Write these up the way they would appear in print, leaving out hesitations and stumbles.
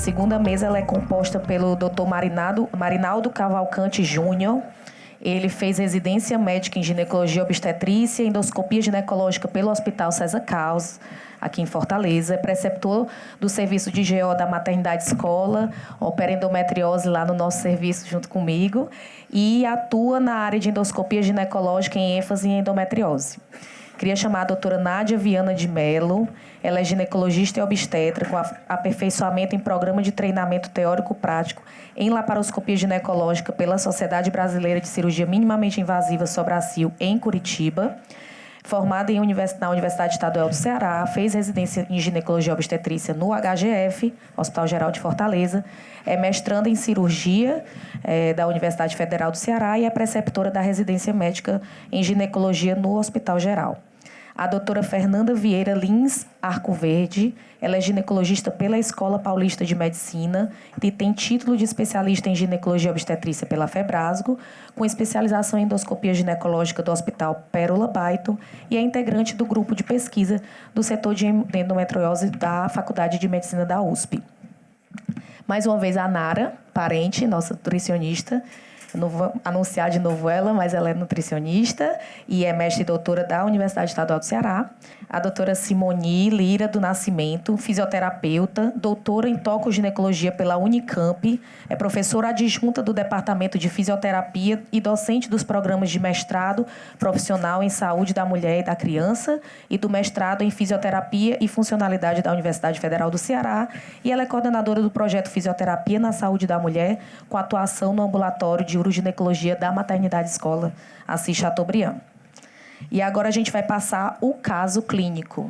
segunda mesa ela é composta pelo Dr. Marinaldo Cavalcante Júnior. Ele fez residência médica em ginecologia obstetrícia e endoscopia ginecológica pelo Hospital César Caos, aqui em Fortaleza. É preceptor do serviço de GO da Maternidade Escola, opera endometriose lá no nosso serviço junto comigo e atua na área de endoscopia ginecológica em ênfase em endometriose. Queria chamar a doutora Nádia Viana de Mello. Ela é ginecologista e obstetra com aperfeiçoamento em programa de treinamento teórico-prático em laparoscopia ginecológica pela Sociedade Brasileira de Cirurgia Minimamente Invasiva Sobracil, em Curitiba. Formada na Universidade Estadual do Ceará, fez residência em ginecologia obstetrícia no HGF, Hospital Geral de Fortaleza. É mestranda em cirurgia da Universidade Federal do Ceará e é preceptora da residência médica em ginecologia no Hospital Geral. A doutora Fernanda Vieira Lins Arcoverde, ela é ginecologista pela Escola Paulista de Medicina e tem título de especialista em ginecologia obstetrícia pela Febrasgo, com especialização em endoscopia ginecológica do Hospital Pérola Baito e é integrante do grupo de pesquisa do setor de endometriose da Faculdade de Medicina da USP. Mais uma vez, a Nara, parente, nossa nutricionista. Eu não vou anunciar de novo ela, mas ela é nutricionista e é mestre e doutora da Universidade Estadual do Ceará. A doutora Simoni Lira do Nascimento, fisioterapeuta, doutora em tocoginecologia pela Unicamp, é professora adjunta do Departamento de Fisioterapia e docente dos programas de mestrado profissional em saúde da mulher e da criança e do mestrado em fisioterapia e funcionalidade da Universidade Federal do Ceará. E ela é coordenadora do projeto Fisioterapia na Saúde da Mulher, com atuação no ambulatório de uroginecologia da Maternidade Escola Assis Chateaubriand. E agora a gente vai passar o caso clínico.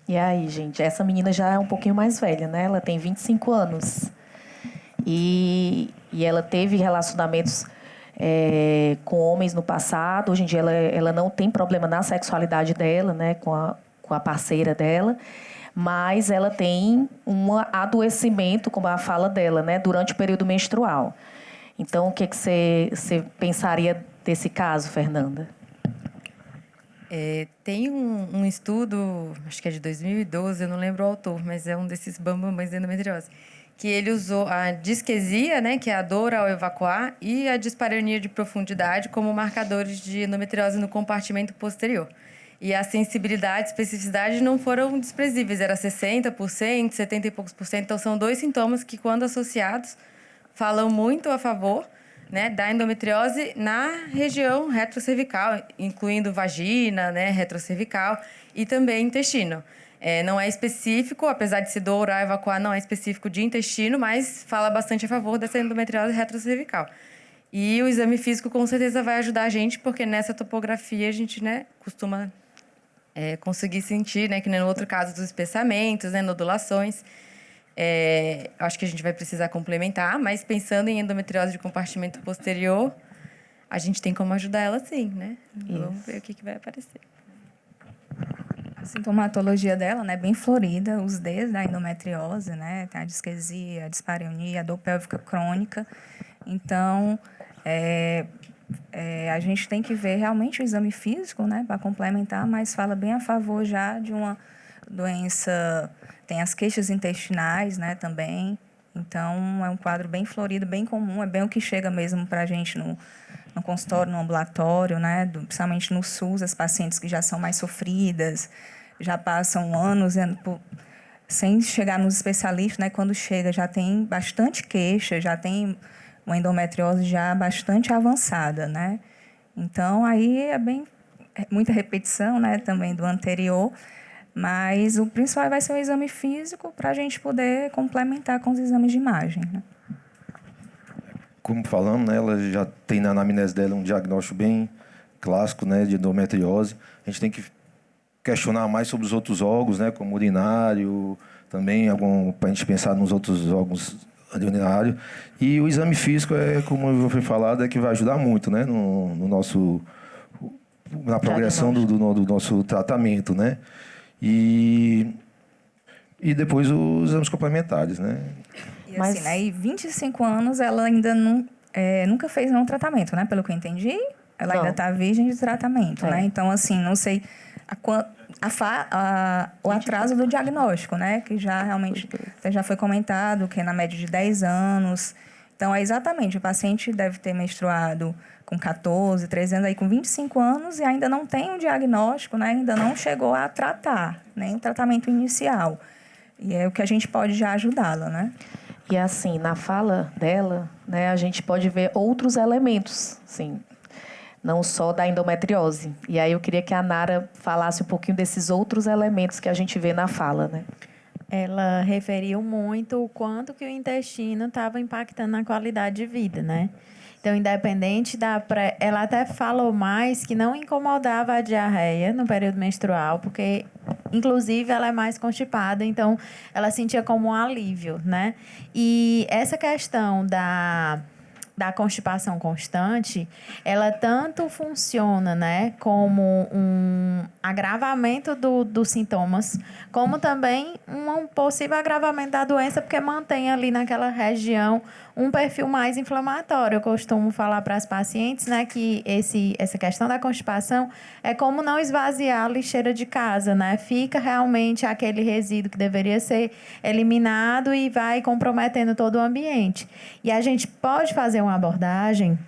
E aí, gente, essa menina já é um pouquinho mais velha, né? Ela tem 25 anos. E ela teve relacionamentos com homens no passado. Hoje em dia ela não tem problema na sexualidade dela, né, com a parceira dela, mas ela tem um adoecimento, como a fala dela, né, durante o período menstrual. Então, o que você pensaria desse caso, Fernanda? Tem um estudo, acho que é de 2012, eu não lembro o autor, mas é um desses bambambãs de endometriose, que ele usou a disquesia, né, que é a dor ao evacuar, e a dispareunia de profundidade como marcadores de endometriose no compartimento posterior. E a sensibilidade e especificidade não foram desprezíveis, era 60%, 70 e poucos por cento. Então, são dois sintomas que, quando associados, falam muito a favor, né, da endometriose na região retrocervical, incluindo vagina, né, retrocervical e também intestino. Não é específico, apesar de ser dor oral evacuar, não é específico de intestino, mas fala bastante a favor dessa endometriose retrocervical. E o exame físico com certeza vai ajudar a gente, porque nessa topografia a gente, né, costuma conseguir sentir, né, que nem no outro caso dos espessamentos, né, nodulações. Acho que a gente vai precisar complementar, mas pensando em endometriose de compartimento posterior, a gente tem como ajudar ela sim, né? Isso. Vamos ver o que vai aparecer. A sintomatologia dela, né, bem florida, os Ds da endometriose, né, tem a disquesia, a dispareunia, a dor pélvica crônica. Então, a gente tem que ver realmente o exame físico, né, para complementar, mas fala bem a favor já de uma doença. Tem as queixas intestinais, né, também. Então, é um quadro bem florido, bem comum, é bem o que chega mesmo para a gente no consultório, no ambulatório, né, principalmente no SUS, as pacientes que já são mais sofridas, já passam anos sem chegar nos especialistas, né, quando chega já tem bastante queixa, já tem uma endometriose já bastante avançada, né. Então, aí muita repetição, né, também do anterior, mas o principal vai ser o exame físico para a gente poder complementar com os exames de imagem, né. Como falamos, né, ela já tem na anamnese dela um diagnóstico bem clássico, né, de endometriose. A gente tem que questionar mais sobre os outros órgãos, né, como urinário, também para a gente pensar nos outros órgãos urinários. E o exame físico como foi falado, que vai ajudar muito, né, na progressão do nosso tratamento, né. E E depois os exames complementares, né? E Mas- assim, né, e 25 anos ela ainda nunca fez nenhum tratamento, né? Pelo que eu entendi, ela Não. ainda está virgem de tratamento, É. né? Então, assim, não sei o atraso do diagnóstico, né? Que já realmente já foi comentado, que é na média de 10 anos. Então, é exatamente, o paciente deve ter menstruado com 14, 13 anos, aí com 25 anos e ainda não tem um diagnóstico, né? Ainda não chegou a tratar, nem o tratamento inicial. E é o que a gente pode já ajudá-la, né? E assim, na fala dela, né, a gente pode ver outros elementos, assim, não só da endometriose. E aí eu queria que a Nara falasse um pouquinho desses outros elementos que a gente vê na fala, né? Ela referiu muito o quanto que o intestino estava impactando na qualidade de vida, né? Então, independente ela até falou mais que não incomodava a diarreia no período menstrual, porque, inclusive, ela é mais constipada, então ela sentia como um alívio, né? E essa questão da constipação constante, ela tanto funciona, né, como um agravamento dos sintomas, como também um possível agravamento da doença, porque mantém ali naquela região um perfil mais inflamatório. Eu costumo falar para as pacientes, né, que essa questão da constipação é como não esvaziar a lixeira de casa, né? Fica realmente aquele resíduo que deveria ser eliminado e vai comprometendo todo o ambiente. E a gente pode fazer uma abordagem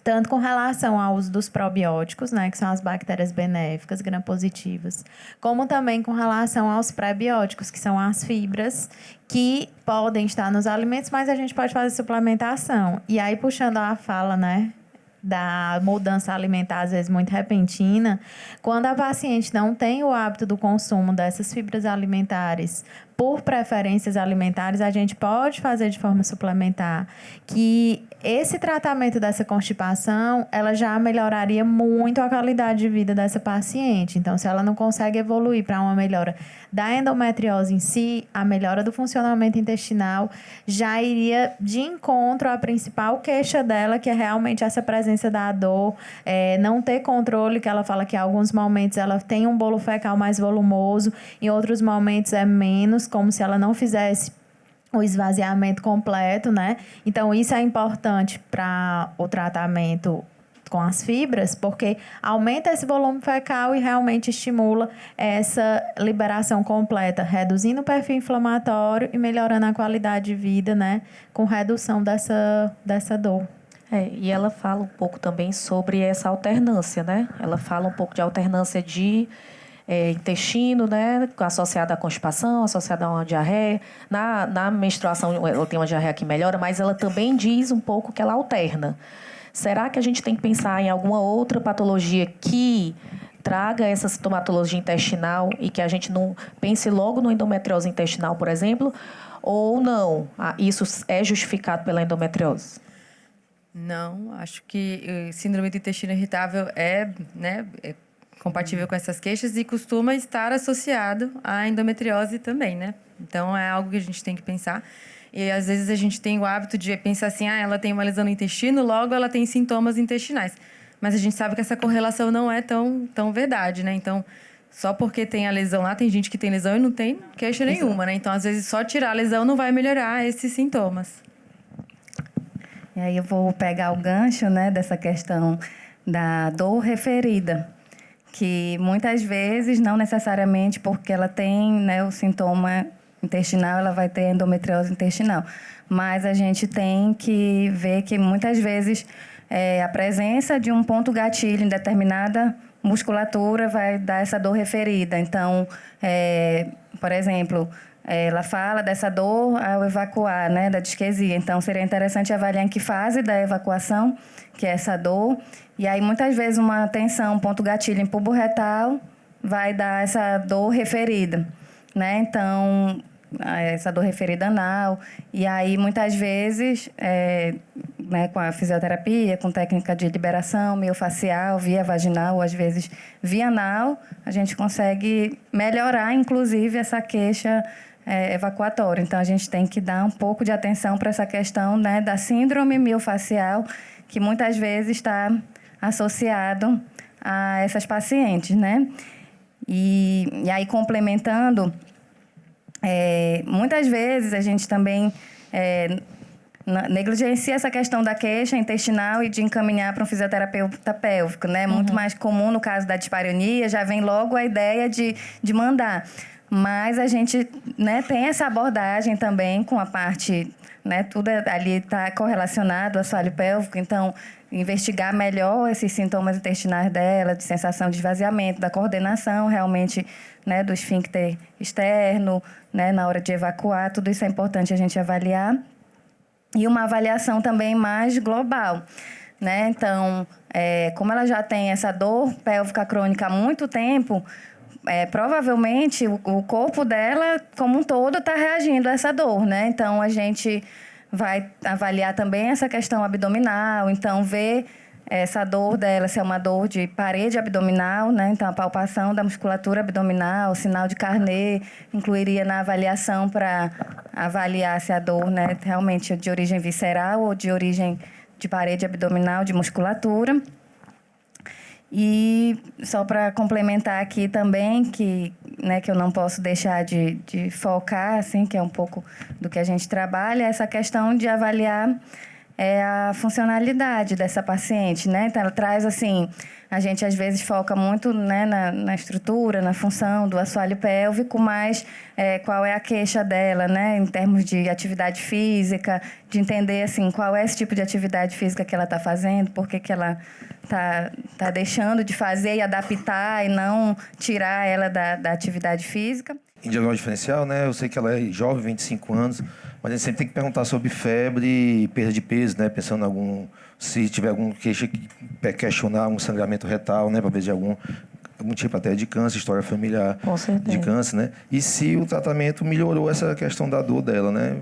tanto com relação ao uso dos probióticos, né, que são as bactérias benéficas, gram-positivas, como também com relação aos pré-bióticos, que são as fibras que podem estar nos alimentos, mas a gente pode fazer suplementação. E aí, puxando a fala, né, da mudança alimentar, às vezes muito repentina, quando a paciente não tem o hábito do consumo dessas fibras alimentares por preferências alimentares, a gente pode fazer de forma suplementar, que esse tratamento dessa constipação, ela já melhoraria muito a qualidade de vida dessa paciente. Então, se ela não consegue evoluir para uma melhora da endometriose em si, a melhora do funcionamento intestinal já iria de encontro à principal queixa dela, que é realmente essa presença da dor, não ter controle, que ela fala que em alguns momentos ela tem um bolo fecal mais volumoso, em outros momentos é menos, como se ela não fizesse o esvaziamento completo, né? Então, isso é importante para o tratamento com as fibras, porque aumenta esse volume fecal e realmente estimula essa liberação completa, reduzindo o perfil inflamatório e melhorando a qualidade de vida, né? Com redução dessa dor. E ela fala um pouco também sobre essa alternância, né? Ela fala um pouco de alternância de intestino, né? Associada à constipação, associada a uma diarreia. Na menstruação, ela tem uma diarreia que melhora, mas ela também diz um pouco que ela alterna. Será que a gente tem que pensar em alguma outra patologia que traga essa sintomatologia intestinal e que a gente não pense logo no endometriose intestinal, por exemplo? Ou não? Isso é justificado pela endometriose? Não, acho que síndrome do intestino irritável é compatível com essas queixas e costuma estar associado à endometriose também, né? Então, é algo que a gente tem que pensar. E, às vezes, a gente tem o hábito de pensar assim, ela tem uma lesão no intestino, logo ela tem sintomas intestinais. Mas a gente sabe que essa correlação não é tão verdade, né? Então, só porque tem a lesão lá, tem gente que tem lesão e não tem queixa nenhuma, né? Então, às vezes, só tirar a lesão não vai melhorar esses sintomas. E aí eu vou pegar o gancho, né, dessa questão da dor referida, que muitas vezes, não necessariamente porque ela tem, né, o sintoma intestinal, ela vai ter endometriose intestinal. Mas a gente tem que ver que muitas vezes a presença de um ponto gatilho em determinada musculatura vai dar essa dor referida. Então, por exemplo, ela fala dessa dor ao evacuar, né, da disquesia. Então, seria interessante avaliar em que fase da evacuação que é essa dor. E aí, muitas vezes, uma tensão, ponto gatilho em bulbo retal vai dar essa dor referida, né? Então, essa dor referida anal. E aí, muitas vezes, né, com a fisioterapia, com técnica de liberação miofacial, via vaginal, ou às vezes via anal, a gente consegue melhorar, inclusive, essa queixa evacuatória. Então, a gente tem que dar um pouco de atenção para essa questão, né, da síndrome miofacial, que muitas vezes está associado a essas pacientes, né? E aí, complementando, Muitas vezes a gente também negligencia essa questão da queixa intestinal e de encaminhar para um fisioterapeuta pélvico, né? Muito mais comum no caso da dispareunia, já vem logo a ideia de mandar. Mas a gente, né, tem essa abordagem também com a parte, né, tudo ali está correlacionado ao assoalho pélvico, então investigar melhor esses sintomas intestinais dela, de sensação de esvaziamento, da coordenação realmente, né, do esfíncter externo, né, na hora de evacuar, tudo isso é importante a gente avaliar. E uma avaliação também mais global, né? Então, como ela já tem essa dor pélvica crônica há muito tempo, provavelmente o corpo dela, como um todo, está reagindo a essa dor, né? Então, a gente vai avaliar também essa questão abdominal, então ver essa dor dela, se é uma dor de parede abdominal, né? Então, a palpação da musculatura abdominal, sinal de Carnot, incluiria na avaliação para avaliar se a dor, né, realmente é de origem visceral ou de origem de parede abdominal, de musculatura. E só para complementar aqui também, que eu não posso deixar de focar, assim, que é um pouco do que a gente trabalha, essa questão de avaliar a funcionalidade dessa paciente, né? Então, ela traz, assim, a gente às vezes foca muito, né, na estrutura, na função do assoalho pélvico, mas qual é a queixa dela, né, em termos de atividade física, de entender, assim, qual é esse tipo de atividade física que ela está fazendo, por que ela tá deixando de fazer e adaptar e não tirar ela da atividade física. Em diagnóstico diferencial, né? Eu sei que ela é jovem, 25 anos, mas a gente sempre tem que perguntar sobre febre e perda de peso, né? Pensando se tiver algum queixa, questionar um sangramento retal, né? Para ver de algum tipo até de câncer, história familiar de câncer, né? E se o tratamento melhorou essa questão da dor dela, né?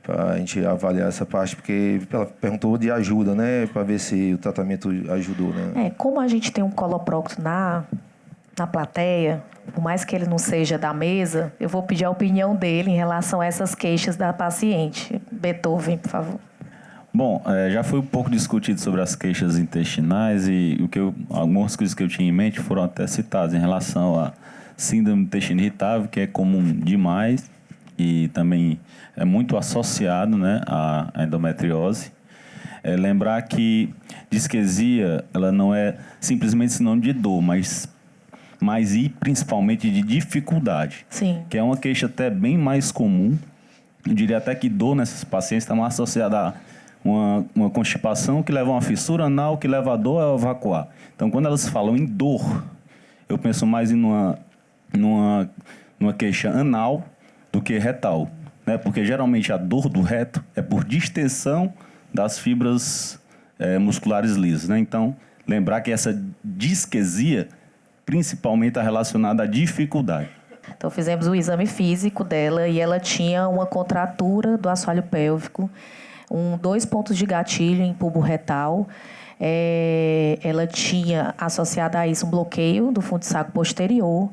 Para a gente avaliar essa parte, porque ela perguntou de ajuda, né? Para ver se o tratamento ajudou, né? Como a gente tem um coloprocto na plateia, por mais que ele não seja da mesa, eu vou pedir a opinião dele em relação a essas queixas da paciente. Beethoven, por favor. Bom, já foi um pouco discutido sobre as queixas intestinais e algumas coisas que eu tinha em mente foram até citadas em relação à síndrome do intestino irritável, que é comum demais e também é muito associado, né, à endometriose. Lembrar que disquesia, ela não é simplesmente sinônimo de dor, mas e principalmente de dificuldade. Sim. Que é uma queixa até bem mais comum. Eu diria até que dor nessas pacientes está mais associada a uma constipação que leva a uma fissura anal, que leva a dor a evacuar. Então, quando elas falam em dor, eu penso mais em numa queixa anal do que retal, né? Porque geralmente a dor do reto é por distensão das fibras musculares lisas, né? Então, lembrar que essa disquesia principalmente está relacionada à dificuldade. Então, fizemos o exame físico dela e ela tinha uma contratura do assoalho pélvico, 2 pontos de gatilho em bulbo retal. Ela tinha associado a isso um bloqueio do fundo de saco posterior,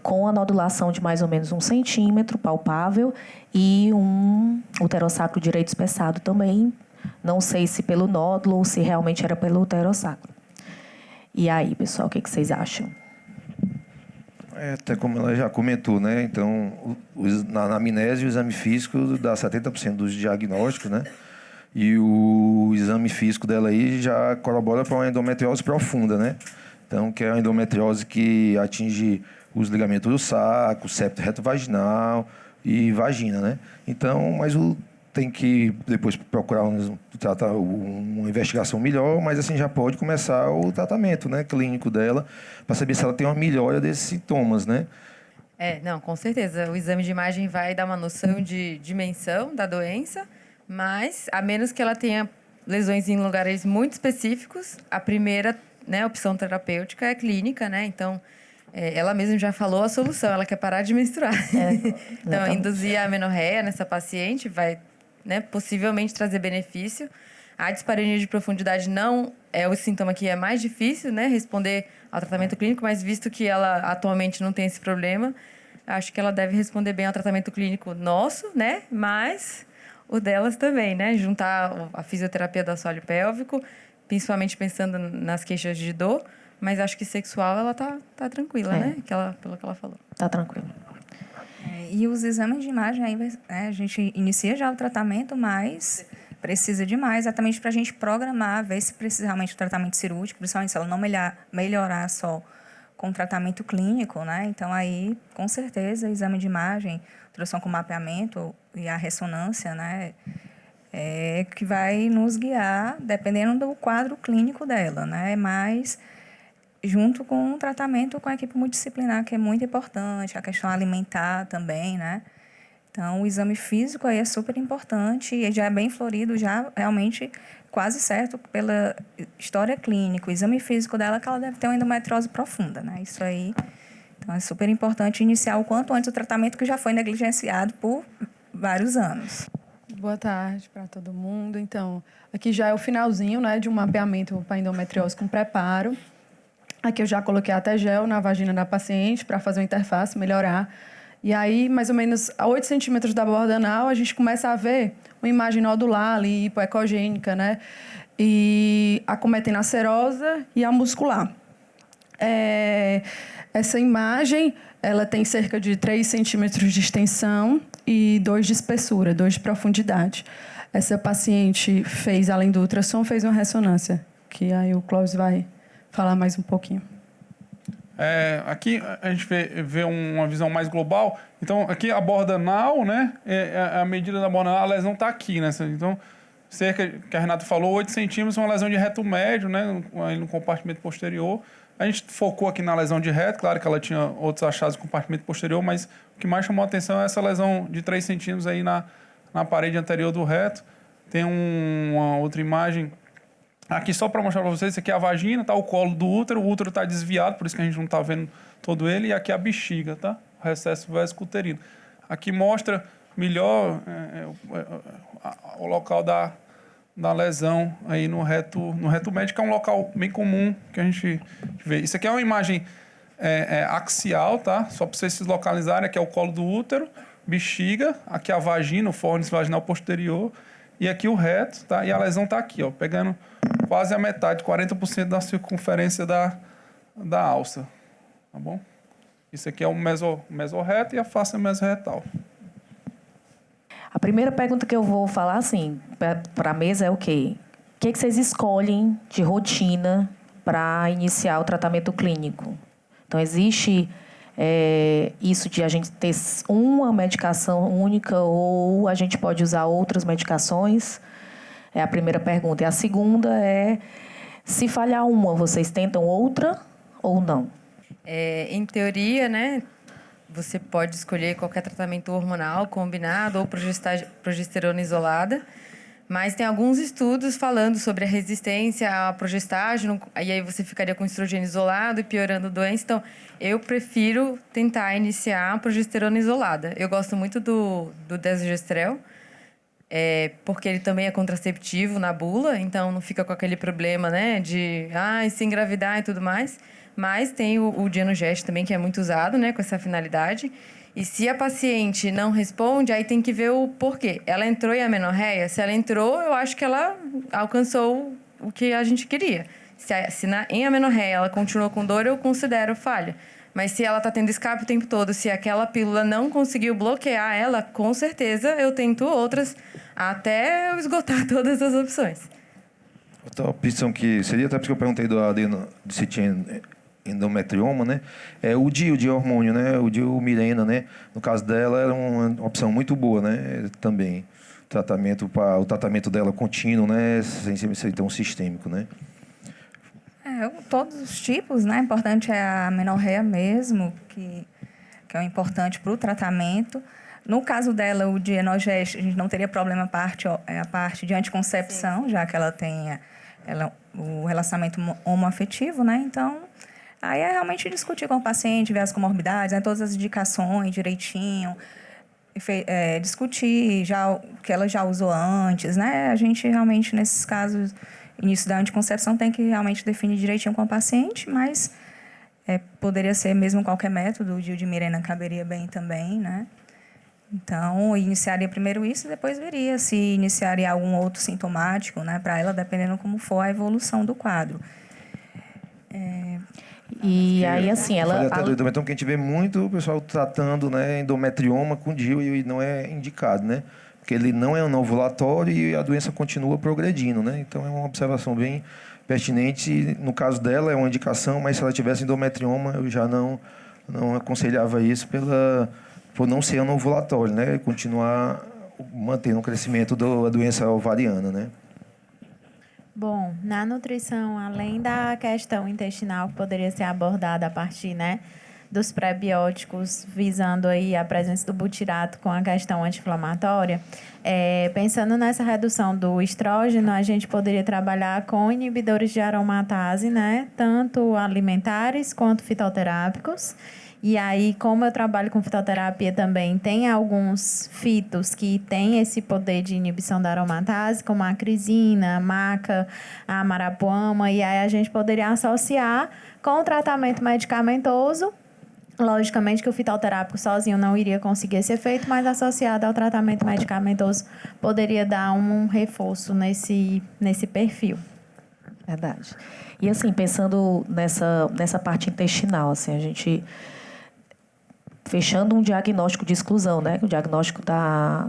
com a nodulação de mais ou menos 1 centímetro, palpável, e um uterossacro direito espessado também. Não sei se pelo nódulo ou se realmente era pelo uterossacro. E aí, pessoal, o que vocês acham? Até como ela já comentou, né? Então, na anamnese, o exame físico dá 70% dos diagnósticos, né? E o exame físico dela aí já corrobora para uma endometriose profunda, né? Então, que é a endometriose que atinge os ligamentos do saco, septo reto vaginal e vagina, né? Então, mas tem que depois procurar uma investigação melhor, mas assim já pode começar o tratamento, né, clínico dela, para saber se ela tem uma melhora desses sintomas, né? Não, com certeza. O exame de imagem vai dar uma noção de dimensão da doença, mas a menos que ela tenha lesões em lugares muito específicos, a primeira, né, opção terapêutica é clínica, né? Então, ela mesma já falou a solução, ela quer parar de menstruar. Então, induzir a amenorreia nessa paciente vai, né, possivelmente trazer benefício. A dispareunia de profundidade não é o sintoma que é mais difícil, né, responder ao tratamento clínico, mas visto que ela atualmente não tem esse problema, acho que ela deve responder bem ao tratamento clínico nosso, né, mas o delas também, né, juntar a fisioterapia do assoalho pélvico, principalmente pensando nas queixas de dor, mas acho que sexual ela tá tranquila, né, pelo que ela falou. Tá tranquila. E os exames de imagem, aí a gente inicia já o tratamento, mas precisa de mais, exatamente para a gente programar, ver se precisa realmente de tratamento cirúrgico, principalmente se ela não melhorar só com tratamento clínico, né? Então, aí, com certeza, exame de imagem, ultrassom com mapeamento e a ressonância, né? É que vai nos guiar, dependendo do quadro clínico dela, né? Mas junto com o tratamento com a equipe multidisciplinar, que é muito importante, a questão alimentar também, né? Então, o exame físico aí é super importante e já é bem florido, já realmente quase certo pela história clínica. O exame físico dela é que ela deve ter uma endometriose profunda, né? Isso aí, então, é super importante iniciar o quanto antes o tratamento que já foi negligenciado por vários anos. Boa tarde para todo mundo. Então, aqui já é o finalzinho, né, de um mapeamento para endometriose com preparo. Aqui eu já coloquei até gel na vagina da paciente para fazer uma interface, melhorar. E aí, mais ou menos a 8 centímetros da borda anal, a gente começa a ver uma imagem nodular ali, hipoecogênica, né? E acometendo a serosa e a muscular. Essa imagem, ela tem cerca de 3 centímetros de extensão e 2 de espessura, 2 de profundidade. Essa paciente fez, além do ultrassom, fez uma ressonância, que aí o Clóvis vai falar mais um pouquinho. Aqui a gente vê uma visão mais global. Então, aqui a borda anal, né? A medida da borda anal, a lesão está aqui, né? Então, cerca, que a Renata falou, 8 centímetros, uma lesão de reto médio, né? No compartimento posterior. A gente focou aqui na lesão de reto, claro que ela tinha outros achados no compartimento posterior, mas o que mais chamou a atenção é essa lesão de 3 centímetros aí na parede anterior do reto. Tem uma outra imagem aqui só para mostrar para vocês, isso aqui é a vagina, tá? O colo do útero, o útero está desviado, por isso que a gente não está vendo todo ele, e aqui a bexiga, tá? O recesso vesicouterino. Aqui mostra melhor o local da lesão aí no reto médio, que é um local bem comum que a gente vê. Isso aqui é uma imagem axial, tá? Só para vocês se localizarem, aqui é o colo do útero, bexiga, aqui a vagina, o fórnix vaginal posterior, e aqui o reto, tá? E a lesão está aqui, ó, pegando quase a metade, 40% da circunferência da alça, tá bom? Isso aqui é o mesorreto e a face mesorretal. A primeira pergunta que eu vou falar, assim, para a mesa é o quê? O que vocês escolhem de rotina para iniciar o tratamento clínico? Então, existe isso de a gente ter uma medicação única ou a gente pode usar outras medicações? É a primeira pergunta. E a segunda é, se falhar uma, vocês tentam outra ou não? Em teoria, né, você pode escolher qualquer tratamento hormonal combinado ou progesterona isolada, mas tem alguns estudos falando sobre a resistência à progestágeno, e aí você ficaria com estrogênio isolado e piorando a doença. Então, eu prefiro tentar iniciar a progesterona isolada. Eu gosto muito do desogestrel, porque ele também é contraceptivo na bula, então não fica com aquele problema, né, de se engravidar e tudo mais. Mas tem o Dienogest também, que é muito usado, né, com essa finalidade. E se a paciente não responde, aí tem que ver o porquê. Ela entrou em amenorreia? Se ela entrou, eu acho que ela alcançou o que a gente queria. Em amenorreia ela continuou com dor, eu considero falha. Mas se ela está tendo escape o tempo todo, se aquela pílula não conseguiu bloquear ela, com certeza eu tento outras até eu esgotar todas as opções. Outra opção que seria, até porque eu perguntei se tinha endometrioma, né? É o DIU de hormônio, né? O DIU Mirena, né? No caso dela, era uma opção muito boa, né? Também. O tratamento dela contínuo, né? Sem ter um sistêmico, né? Todos os tipos, né? O importante é a amenorreia mesmo, que é o importante para o tratamento. No caso dela, o Dienogest, a gente não teria problema a parte de anticoncepção, sim, já que ela tem o relacionamento homoafetivo, né? Então, aí é realmente discutir com o paciente, ver as comorbidades, né? Todas as indicações direitinho, discutir o que ela já usou antes, né? A gente realmente, nesses casos, início da anticoncepção, tem que realmente definir direitinho com o paciente, mas poderia ser mesmo qualquer método, o DIU de Mirena caberia bem também, né? Então, iniciaria primeiro isso e depois veria se iniciaria algum outro sintomático, né, para ela, dependendo como for a evolução do quadro. E aí, assim, Eu falei ela... até do endometrioma, que a gente vê muito o pessoal tratando, né, endometrioma com DIU e não é indicado, né? Porque ele não é um ovulatório e a doença continua progredindo, né? Então é uma observação bem pertinente. No caso dela é uma indicação, mas se ela tivesse endometrioma, eu já não aconselhava isso por não ser anovulatório, né? Continuar mantendo o crescimento da doença ovariana, né? Bom, na nutrição, além da questão intestinal que poderia ser abordada a partir, né, dos pré-bióticos, visando aí a presença do butirato com a questão anti-inflamatória, pensando nessa redução do estrógeno, a gente poderia trabalhar com inibidores de aromatase, né, tanto alimentares quanto fitoterápicos. E aí, como eu trabalho com fitoterapia também, tem alguns fitos que têm esse poder de inibição da aromatase, como a acrisina, a maca, a marapuama, e aí a gente poderia associar com o tratamento medicamentoso. Logicamente que o fitoterápico sozinho não iria conseguir esse efeito, mas associado ao tratamento medicamentoso poderia dar um reforço nesse perfil. Verdade. E assim, pensando nessa parte intestinal, assim, a gente... fechando um diagnóstico de exclusão, né? O diagnóstico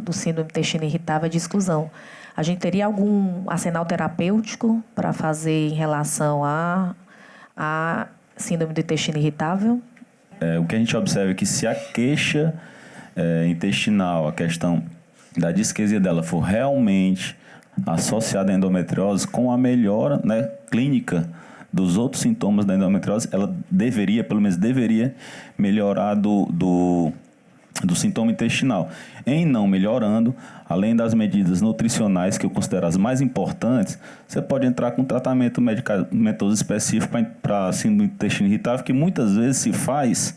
do síndrome do intestino irritável é de exclusão. A gente teria algum arsenal terapêutico para fazer em relação a síndrome do intestino irritável? O que a gente observa é que se a queixa intestinal, a questão da disquesia dela for realmente associada à endometriose, com a melhora, né, clínica dos outros sintomas da endometriose, ela deveria, pelo menos deveria, melhorar do sintoma intestinal. Em não melhorando, além das medidas nutricionais, que eu considero as mais importantes, você pode entrar com tratamento medicamentoso específico para síndrome do intestino irritável, que muitas vezes se faz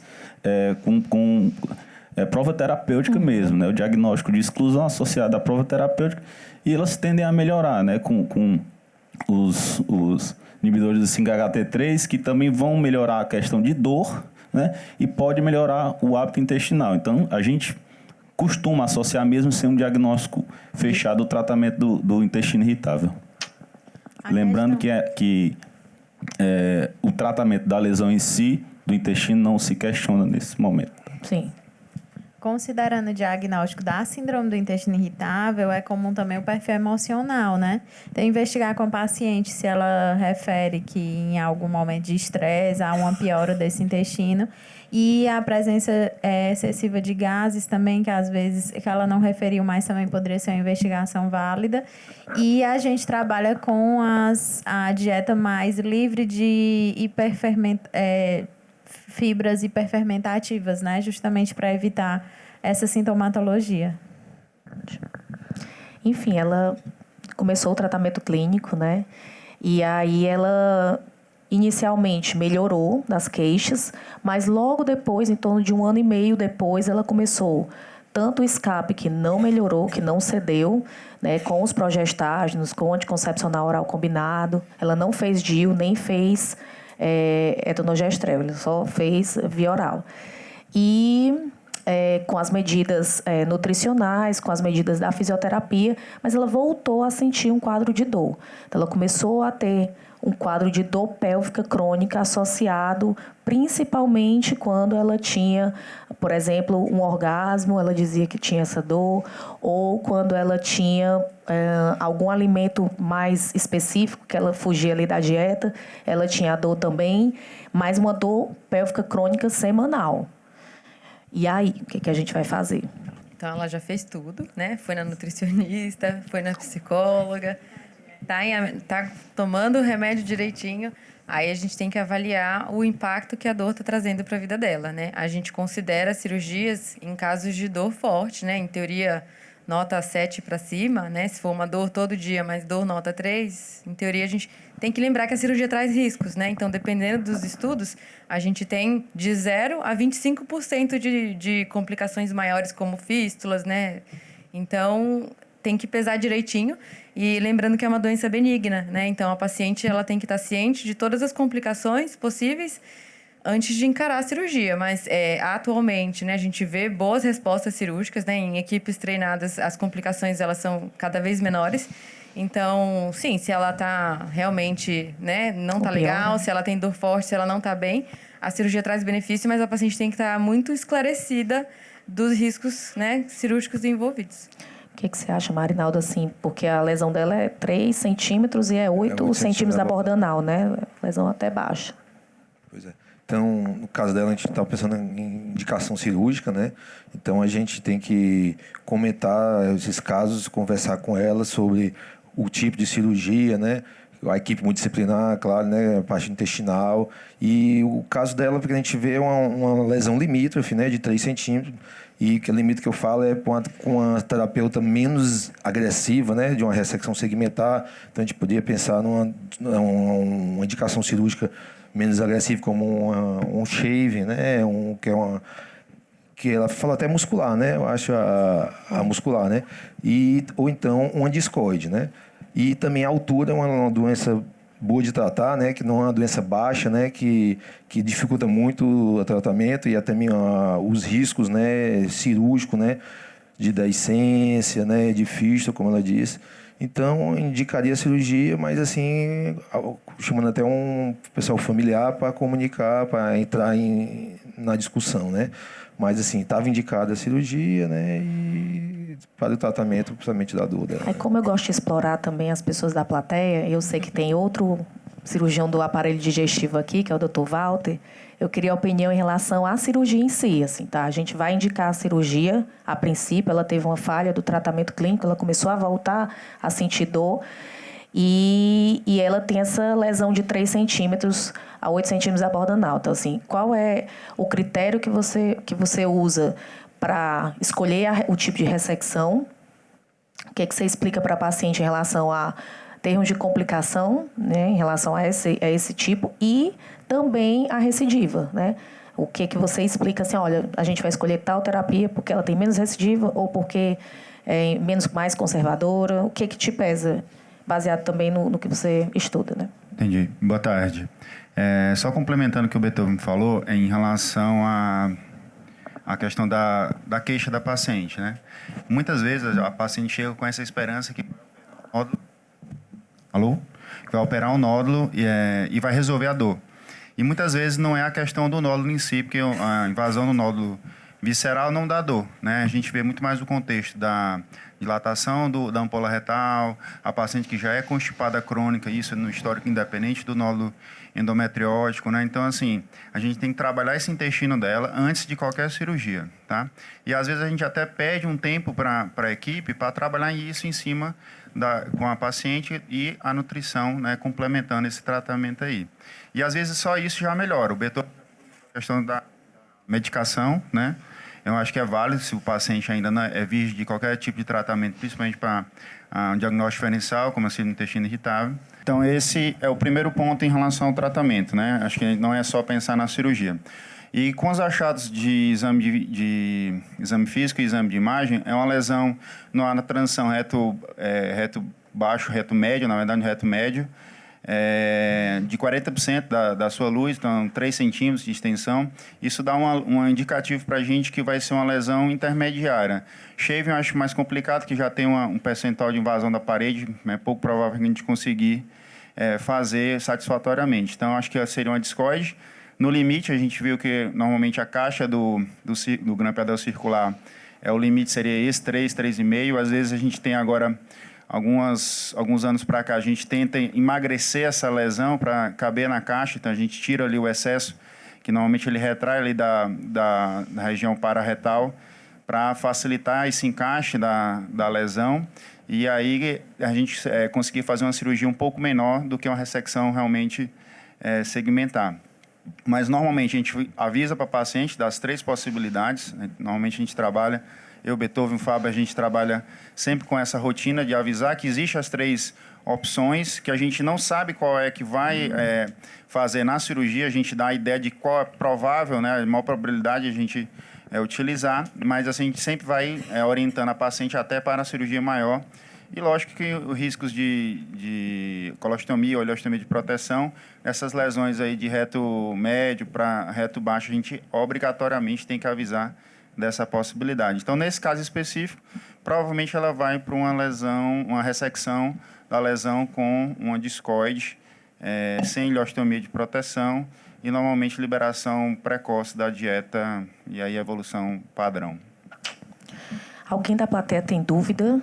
com prova terapêutica mesmo, né? O diagnóstico de exclusão associado à prova terapêutica, e elas tendem a melhorar, né? Com os inibidores do 5-HT3, que também vão melhorar a questão de dor, né? E pode melhorar o hábito intestinal. Então, a gente costuma associar mesmo sem um diagnóstico fechado o tratamento do intestino irritável. Lembrando que o tratamento da lesão em si, do intestino, não se questiona nesse momento. Sim. Considerando o diagnóstico da síndrome do intestino irritável, é comum também o perfil emocional, né? Então, investigar com a paciente se ela refere que em algum momento de estresse há uma piora desse intestino, e a presença excessiva de gases também, que às vezes que ela não referiu, mas também poderia ser uma investigação válida. E a gente trabalha com a dieta mais livre de fibras hiperfermentativas, né? Justamente para evitar essa sintomatologia. Enfim, ela começou o tratamento clínico, né? E aí ela inicialmente melhorou das queixas, mas logo depois, em torno de 1 ano e meio depois, ela começou tanto o escape, que não melhorou, que não cedeu, né, com os progestágenos, com o anticoncepcional oral combinado. Ela não fez DIU, nem fez etonogestrel, ele só fez via oral. E com as medidas nutricionais, com as medidas da fisioterapia, mas ela voltou a sentir um quadro de dor. Então, ela começou a ter um quadro de dor pélvica crônica associado principalmente quando ela tinha, por exemplo, um orgasmo, ela dizia que tinha essa dor, ou quando ela tinha algum alimento mais específico, que ela fugia ali da dieta, ela tinha a dor também, mas uma dor pélvica crônica semanal. E aí, o que a gente vai fazer? Então, ela já fez tudo, né? Foi na nutricionista, foi na psicóloga, tá tomando o remédio direitinho. Aí a gente tem que avaliar o impacto que a dor está trazendo para a vida dela, né? A gente considera cirurgias em casos de dor forte, né? Em teoria, nota 7 para cima, né? Se for uma dor todo dia, mas dor nota 3, em teoria a gente tem que lembrar que a cirurgia traz riscos, né? Então, dependendo dos estudos, a gente tem de 0 a 25% de complicações maiores, como fístulas, né? Então, tem que pesar direitinho. E lembrando que é uma doença benigna, né? Então, a paciente ela tem que estar ciente de todas as complicações possíveis antes de encarar a cirurgia. Mas, atualmente, né, a gente vê boas respostas cirúrgicas, né? Em equipes treinadas, as complicações elas são cada vez menores. Então, sim, se ela tá realmente, né, não tá Ou pior, legal, né? se ela tem dor forte, se ela não tá bem, a cirurgia traz benefício, mas a paciente tem que estar muito esclarecida dos riscos, né, cirúrgicos envolvidos. O que você acha, Marinaldo, assim? Porque a lesão dela é 3 centímetros e é 8 8 centímetros da borda borda anal, né? Lesão até baixa. Pois é. Então, no caso dela, a gente está pensando em indicação cirúrgica, né? Então, a gente tem que comentar esses casos, conversar com ela sobre o tipo de cirurgia, né? A equipe multidisciplinar, claro, né? A parte intestinal. E o caso dela, porque a gente vê uma lesão limítrofe, né? De 3 centímetros. E que o limite que eu falo é com a terapeuta menos agressiva, né? De uma ressecção segmentar. Então, a gente poderia pensar numa indicação cirúrgica menos agressivo, como um shave, né? Que ela fala até muscular, né? Eu acho a muscular, né? Ou então uma discoide, né? E também a altura é uma doença boa de tratar, né? Que não é uma doença baixa, né? Que dificulta muito o tratamento e até também os riscos, né? Cirúrgicos, né? De deiscência, né? De fístula, como ela disse. Então, indicaria a cirurgia, mas assim, chamando até um pessoal familiar para comunicar, para entrar na discussão, né? Mas assim, estava indicada a cirurgia, né? E para o tratamento, principalmente da dor dela. Aí, como eu gosto de explorar também as pessoas da plateia, eu sei que tem outro cirurgião do aparelho digestivo aqui, que é o Dr. Walter. Eu queria a opinião em relação à cirurgia em si, assim, tá? A gente vai indicar a cirurgia. A princípio, ela teve uma falha do tratamento clínico, ela começou a voltar a sentir dor. E ela tem essa lesão de 3 centímetros a 8 centímetros da borda anal. Então, assim, qual é o critério que você usa para escolher o tipo de ressecção? O que você explica para a paciente em relação a termos de complicação, né, em relação a esse tipo, e também a recidiva, né? O que você explica assim, olha, a gente vai escolher tal terapia porque ela tem menos recidiva ou porque é mais conservadora? O que te pesa, baseado também no que você estuda, né? Entendi. Boa tarde. Só complementando o que o Beethoven falou em relação à questão da queixa da paciente, né? Muitas vezes a paciente chega com essa esperança que que vai operar um nódulo e vai resolver a dor. E muitas vezes não é a questão do nódulo em si, porque a invasão do nódulo visceral não dá dor, né? A gente vê muito mais o contexto da dilatação da ampola retal, a paciente que já é constipada crônica, isso no histórico independente do nódulo endometriótico, né? Então, assim, a gente tem que trabalhar esse intestino dela antes de qualquer cirurgia, tá? E às vezes a gente até pede um tempo para a equipe para trabalhar isso em cima com a paciente e a nutrição, né, complementando esse tratamento aí. E às vezes só isso já melhora. O Beethoven, a questão da medicação, né? Eu acho que é válido se o paciente ainda não é virgem de qualquer tipo de tratamento, principalmente para um diagnóstico diferencial, como a síndrome do intestino irritável. Então, esse é o primeiro ponto em relação ao tratamento, né? Acho que não é só pensar na cirurgia. E com os achados de exame físico e exame de imagem, é uma lesão na transição reto baixo, reto médio, na verdade, no reto médio, de 40% da sua luz, então 3 centímetros de extensão. Isso dá um indicativo para a gente que vai ser uma lesão intermediária. Shave eu acho mais complicado, que já tem um percentual de invasão da parede, é pouco provável que a gente conseguir fazer satisfatoriamente. Então, acho que seria uma discoide. No limite, a gente viu que normalmente a caixa do grampeador circular, o limite seria esse, 3, 3,5. Às vezes a gente tem agora, alguns anos para cá, a gente tenta emagrecer essa lesão para caber na caixa, então a gente tira ali o excesso, que normalmente ele retrai ali da região pararretal, para facilitar esse encaixe da lesão. E aí a gente conseguir fazer uma cirurgia um pouco menor do que uma ressecção realmente segmentar. Mas, normalmente, a gente avisa para o paciente das 3 possibilidades. Normalmente, a gente trabalha, eu, Beethoven, Fábio, a gente trabalha sempre com essa rotina de avisar que existem as 3 opções, que a gente não sabe qual é que vai fazer na cirurgia, a gente dá a ideia de qual é provável, né, a maior probabilidade de a gente utilizar, mas assim, a gente sempre vai orientando a paciente até para a cirurgia maior. E lógico que os riscos de colostomia, oleostomia de proteção, essas lesões aí de reto médio para reto baixo, a gente obrigatoriamente tem que avisar dessa possibilidade. Então, nesse caso específico, provavelmente ela vai para uma lesão, uma ressecção da lesão com uma discoide, sem ileostomia de proteção e, normalmente, liberação precoce da dieta e aí evolução padrão. Alguém da plateia tem dúvida?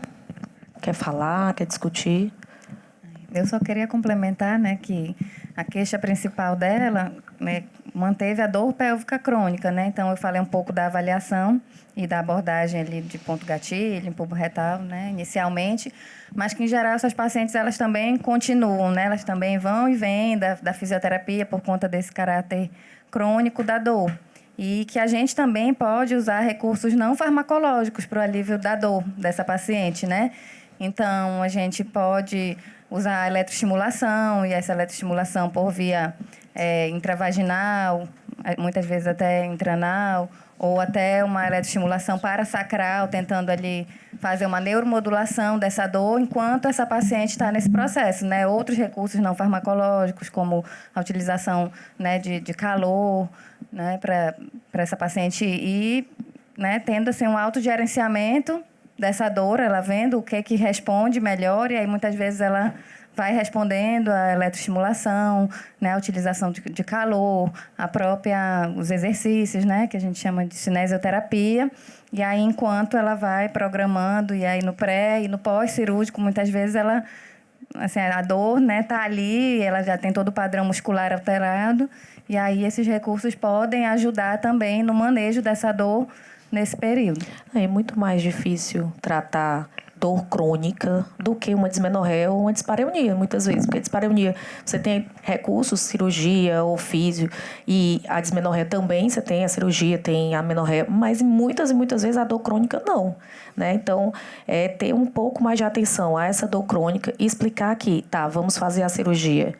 Quer falar? Quer discutir? Eu só queria complementar, né, que a queixa principal dela, né, manteve a dor pélvica crônica, né? Então, eu falei um pouco da avaliação e da abordagem ali de ponto gatilho, impulso retal, né, inicialmente, mas que, em geral, essas pacientes, elas também continuam, né? Elas também vão e vêm da fisioterapia por conta desse caráter crônico da dor. E que a gente também pode usar recursos não farmacológicos para o alívio da dor dessa paciente, né? Então, a gente pode usar a eletroestimulação, e essa eletroestimulação por via intravaginal, muitas vezes até intranal, ou até uma eletroestimulação parasacral, tentando ali fazer uma neuromodulação dessa dor enquanto essa paciente está nesse processo, né? Outros recursos não farmacológicos, como a utilização, né, de calor, né, para essa paciente ir, né, tendo assim, um autogerenciamento dessa dor, ela vendo o que responde melhor, e aí muitas vezes ela vai respondendo à eletroestimulação, né, a utilização de calor, os exercícios, né, que a gente chama de cinesioterapia, e aí enquanto ela vai programando, e aí no pré e no pós-cirúrgico, muitas vezes ela, assim, a dor, né, tá ali, ela já tem todo o padrão muscular alterado, e aí esses recursos podem ajudar também no manejo dessa dor nesse período. É muito mais difícil tratar dor crônica do que uma dismenorreia ou uma dispareunia, muitas vezes. Porque a dispareunia, você tem recursos, cirurgia ou físio, e a dismenorreia também, você tem a cirurgia, tem a menorreia, mas muitas e muitas vezes a dor crônica não, né? Então, ter um pouco mais de atenção a essa dor crônica e explicar que, tá, vamos fazer a cirurgia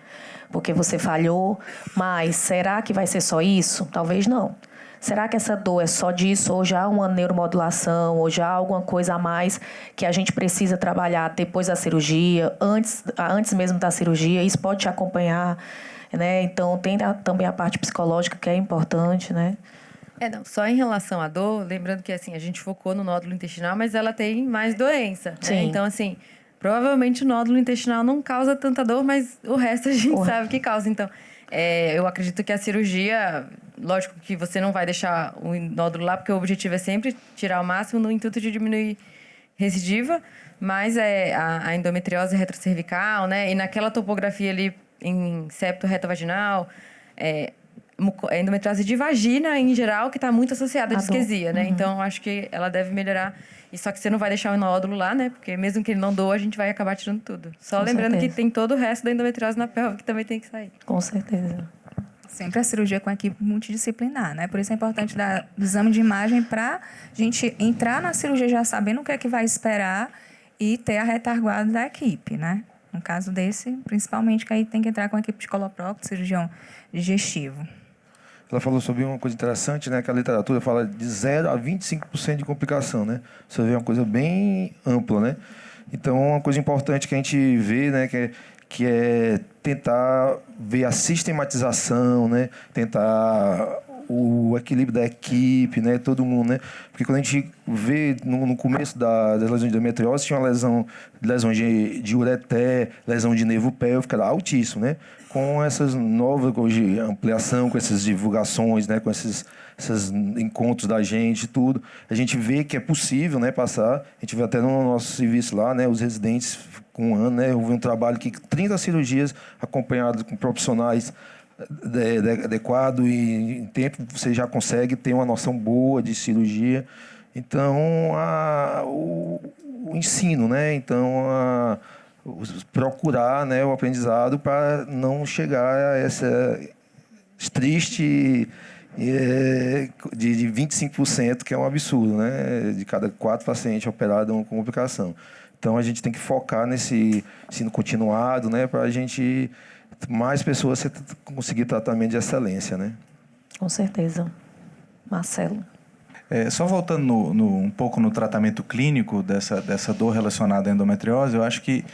porque você falhou, mas será que vai ser só isso? Talvez não. Será que essa dor é só disso, ou já uma neuromodulação, ou já alguma coisa a mais que a gente precisa trabalhar depois da cirurgia, antes mesmo da cirurgia? Isso pode te acompanhar, né? Então, tem também a parte psicológica que é importante, né? Não, só em relação à dor, lembrando que, assim, a gente focou no nódulo intestinal, mas ela tem mais doença, né? Sim. Então, assim, provavelmente o nódulo intestinal não causa tanta dor, mas o resto a gente sabe que causa. Então, eu acredito que a cirurgia, lógico que você não vai deixar o nódulo lá, porque o objetivo é sempre tirar o máximo no intuito de diminuir recidiva, mas a endometriose retrocervical, né? E naquela topografia ali em septo retovaginal, a endometriose de vagina, em geral, que está muito associada à disquesia, né? Uhum. Então, acho que ela deve melhorar. E só que você não vai deixar o nódulo lá, né? Porque mesmo que ele não doa, a gente vai acabar tirando tudo. Só lembrando que tem todo o resto da endometriose na pelve que também tem que sair. Com certeza. Sempre a cirurgia com a equipe multidisciplinar, né? Por isso é importante do exame de imagem para a gente entrar na cirurgia já sabendo o que é que vai esperar e ter a retaguarda da equipe, né? No caso desse, principalmente, que aí tem que entrar com a equipe de coloprocto, cirurgião digestivo. Ela falou sobre uma coisa interessante, né? Que a literatura fala de 0 a 25% de complicação, né? Você vê uma coisa bem ampla, né? Então, uma coisa importante que a gente vê, né? Que é tentar ver a sistematização, né? Tentar o equilíbrio da equipe, né? Todo mundo, né? Porque quando a gente vê no começo das lesões de endometriose, tinha uma lesão de ureter, lesão de nervo pélvico, era altíssimo, né? Com essas novas hoje, ampliação, com essas divulgações, né? Com esses encontros da gente e tudo, a gente vê que é possível, né? Passar. A gente vê até no nosso serviço lá, né? Os residentes com um ano, né? Houve um trabalho que 30 cirurgias acompanhadas com profissionais adequado, e em tempo você já consegue ter uma noção boa de cirurgia. Então, o ensino, né? Então, procurar, né, o aprendizado para não chegar a essa triste de 25%, que é um absurdo, né? De cada 4 pacientes operados com complicação. Então, a gente tem que focar nesse ensino continuado, né? Para a gente, mais pessoas, conseguir tratamento de excelência, né? Com certeza. Marcelo. Só voltando um pouco no tratamento clínico dessa dor relacionada à endometriose, eu acho que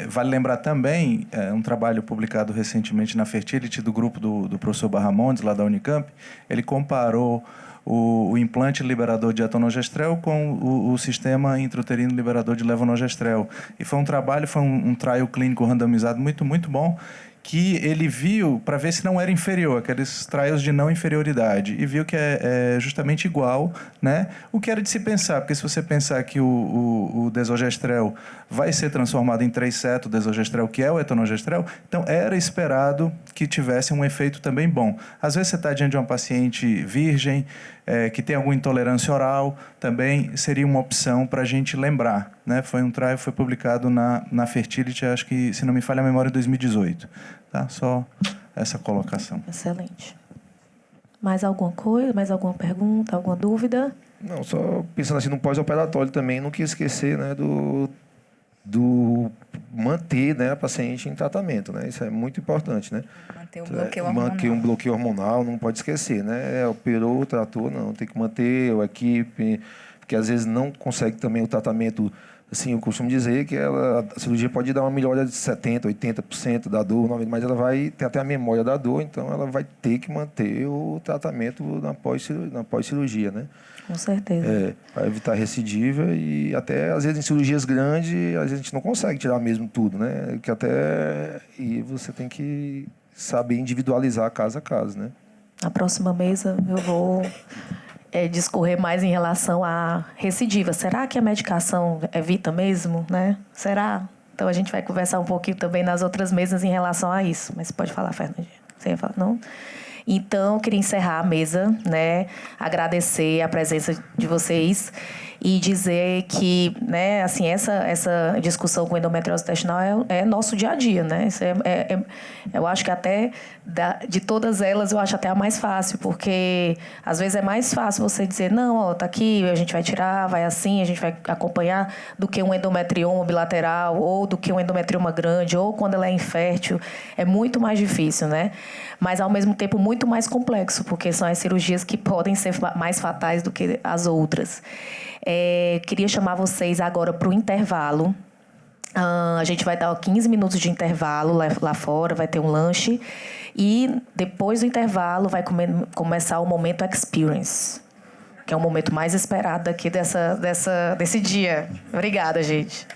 vale lembrar também um trabalho publicado recentemente na Fertility do grupo do professor Barramondes, lá da Unicamp. Ele comparou o implante liberador de etonogestrel com o sistema intrauterino liberador de levonorgestrel. E foi um trabalho, foi um trial clínico randomizado muito, muito bom, que ele viu para ver se não era inferior, aqueles trials de não inferioridade, e viu que é justamente igual, né? O que era de se pensar, porque se você pensar que o desogestrel vai ser transformado em 3-ceto-desogestrel, que é o etonogestrel, então era esperado que tivesse um efeito também bom. Às vezes você está diante de uma paciente virgem, que tem alguma intolerância oral, também seria uma opção para a gente lembrar, né? Foi um trial, foi publicado na Fertility, acho que, se não me falha a memória, em 2018. Tá? Só essa colocação. Excelente. Mais alguma coisa? Mais alguma pergunta? Alguma dúvida? Não, só pensando assim no pós-operatório também, não quis esquecer, né, do manter, né, a paciente em tratamento, né? Isso é muito importante, né? Manter o bloqueio hormonal. Manter um bloqueio hormonal, não pode esquecer, né? Operou, tratou, não, tem que manter a equipe, porque às vezes não consegue também o tratamento. Assim, eu costumo dizer que a cirurgia pode dar uma melhora de 70%, 80% da dor, mas ela vai ter até a memória da dor, então ela vai ter que manter o tratamento na pós-cirurgia, né? Com certeza. Para evitar recidiva e até, às vezes, em cirurgias grandes, a gente não consegue tirar mesmo tudo, né? E você tem que saber individualizar caso a caso, né? Na próxima mesa eu vou discorrer mais em relação à recidiva. Será que a medicação evita mesmo, né? Será? Então a gente vai conversar um pouquinho também nas outras mesas em relação a isso. Mas você pode falar, Fernandinha? Você ia falar? Não? Então, eu queria encerrar a mesa, né? Agradecer a presença de vocês e dizer que, né, assim, essa discussão com endometriose intestinal é nosso dia a dia, né? Isso eu acho que até de todas elas, eu acho até a mais fácil, porque às vezes é mais fácil você dizer, não, ó, tá aqui, a gente vai tirar, vai assim, a gente vai acompanhar, do que um endometrioma bilateral, ou do que um endometrioma grande, ou quando ela é infértil. É muito mais difícil, né? Mas, ao mesmo tempo, muito mais complexo, porque são as cirurgias que podem ser mais fatais do que as outras. Queria chamar vocês agora para o intervalo. A gente vai dar 15 minutos de intervalo lá fora, vai ter um lanche. E, depois do intervalo, vai começar o momento Experience, que é o momento mais esperado aqui desse dia. Obrigada, gente.